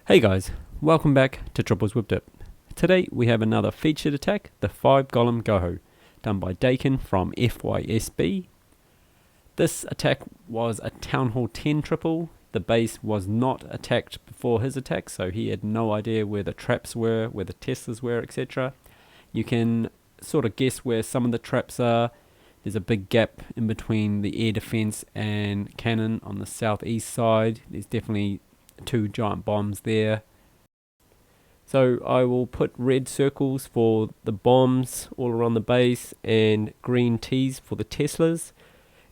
Hey guys, welcome back to Triples Whip Dip. Today we have another featured attack, the 5 Golem GoHo, done by Daken from FYSB. This attack was a Town Hall 10 triple. The base was not attacked before his attack, so he had no idea where the traps were, where the Teslas were, etc. You can sort of guess where some of the traps are. There's a big gap in between the air defense and cannon on the southeast side. There's definitely 2 giant bombs there. So I will put red circles for the bombs all around the base and green T's for the Teslas.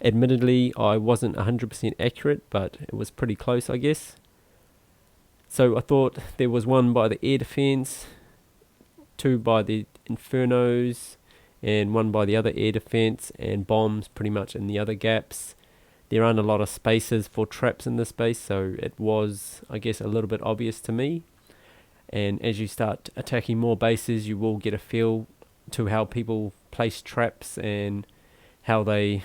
Admittedly, I wasn't 100% accurate, but it was pretty close, I guess. So I thought there was 1 by the air defense, 2 by the Infernos, and 1 by the other air defense, and bombs pretty much in the other gaps. There aren't a lot of spaces for traps in this base, so it was, I guess, a little bit obvious to me. And as you start attacking more bases, you will get a feel to how people place traps and how they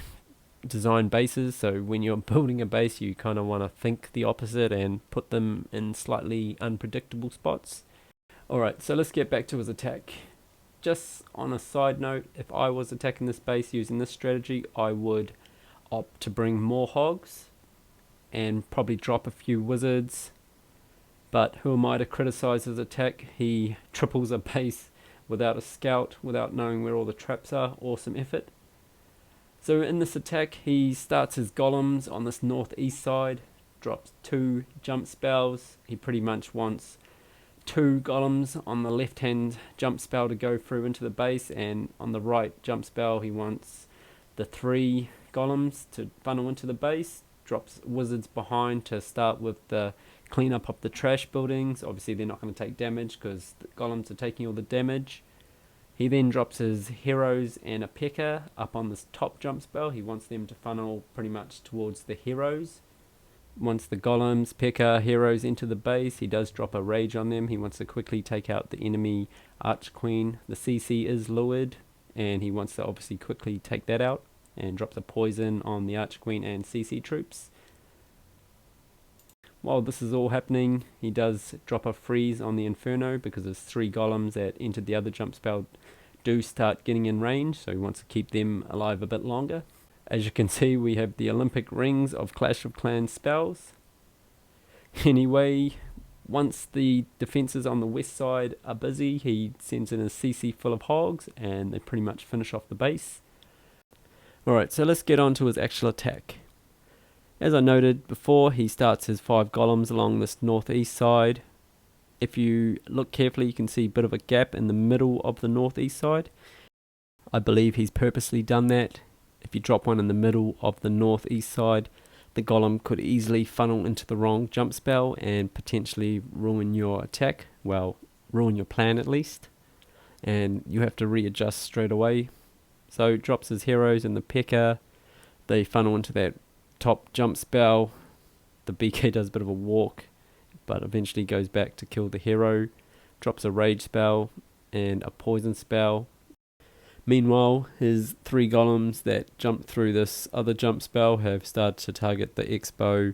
design bases. So when you're building a base, you kind of want to think the opposite and put them in slightly unpredictable spots. Alright, so let's get back to his attack. Just on a side note, if I was attacking this base using this strategy, I would opt to bring more hogs and probably drop a few wizards. But who am I to criticize his attack? He triples a base without a scout, without knowing where all the traps are. Awesome effort. So in this attack, he starts his golems on this northeast side, drops 2 jump spells. He pretty much wants 2 golems on the left hand jump spell to go through into the base, and on the right jump spell he wants the 3 golems to funnel into the base. Drops wizards behind to start with the cleanup of the trash buildings. Obviously they're not going to take damage because the golems are taking all the damage. He then drops his heroes and a P.E.K.K.A. up on this top jump spell. He wants them to funnel pretty much towards the heroes. Once the golems, P.E.K.K.A., heroes enter the base, he does drop a rage on them. He wants to quickly take out the enemy Archqueen. The CC is lured, and he wants to obviously quickly take that out, and drops a poison on the Archqueen and CC troops. While this is all happening, he does drop a freeze on the Inferno because there's 3 golems that entered the other jump spell do start getting in range, so he wants to keep them alive a bit longer. As you can see, we have the Olympic rings of Clash of Clans spells. Anyway, once the defenses on the west side are busy, he sends in a CC full of hogs and they pretty much finish off the base. Alright, so let's get on to his actual attack. As I noted before, he starts his 5 golems along this northeast side. If you look carefully, you can see a bit of a gap in the middle of the northeast side. I believe he's purposely done that. If you drop one in the middle of the northeast side, the golem could easily funnel into the wrong jump spell and potentially ruin your attack. Well, ruin your plan at least. And you have to readjust straight away. So drops his heroes and the P.E.K.K.A. They funnel into that top jump spell. The BK does a bit of a walk, but eventually goes back to kill the hero. Drops a rage spell and a poison spell. Meanwhile, his 3 golems that jumped through this other jump spell have started to target the Expo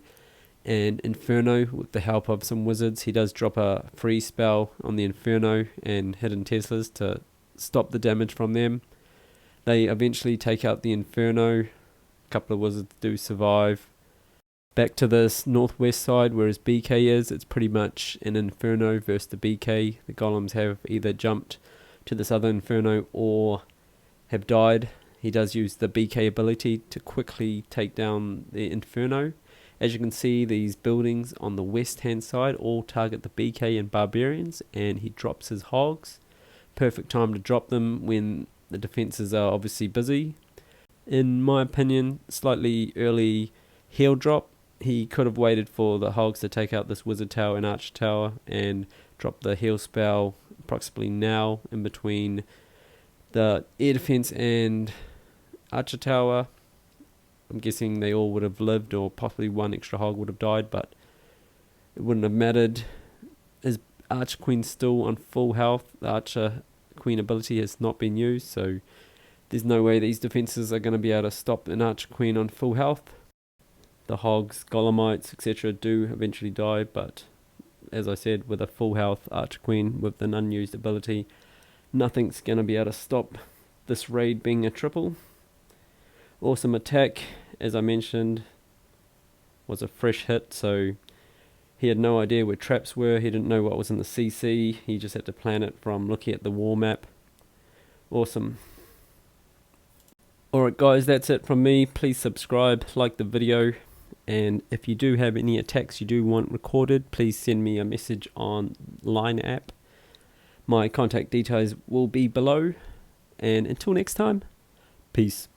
and Inferno with the help of some wizards. He does drop a freeze spell on the Inferno and hidden Teslas to stop the damage from them. They eventually take out the Inferno. A couple of wizards do survive. Back to this northwest side where his BK is, it's pretty much an Inferno versus the BK. The golems have either jumped to this other Inferno or have died. He does use the BK ability to quickly take down the Inferno. As you can see, these buildings on the west hand side all target the BK and Barbarians, and he drops his hogs. Perfect time to drop them when the defenses are obviously busy. In my opinion, slightly early heal drop. He could have waited for the hogs to take out this wizard tower and archer tower and drop the heal spell approximately now in between the air defense and archer tower. I'm guessing they all would have lived, or possibly 1 extra hog would have died, but it wouldn't have mattered. His archer queen's still on full health. The archer queen ability has not been used, so there's no way these defenses are going to be able to stop an archer queen on full health. The hogs, golemites, etc. do eventually die, but as I said, with a full health Archer Queen with an unused ability, nothing's going to be able to stop this raid being a triple. Awesome attack, as I mentioned, was a fresh hit, so he had no idea where traps were, he didn't know what was in the CC, he just had to plan it from looking at the war map. Awesome. Alright guys, that's it from me. Please subscribe, like the video, and if you do have any attacks you do want recorded, please send me a message on Line app. My contact details will be below, and until next time, peace.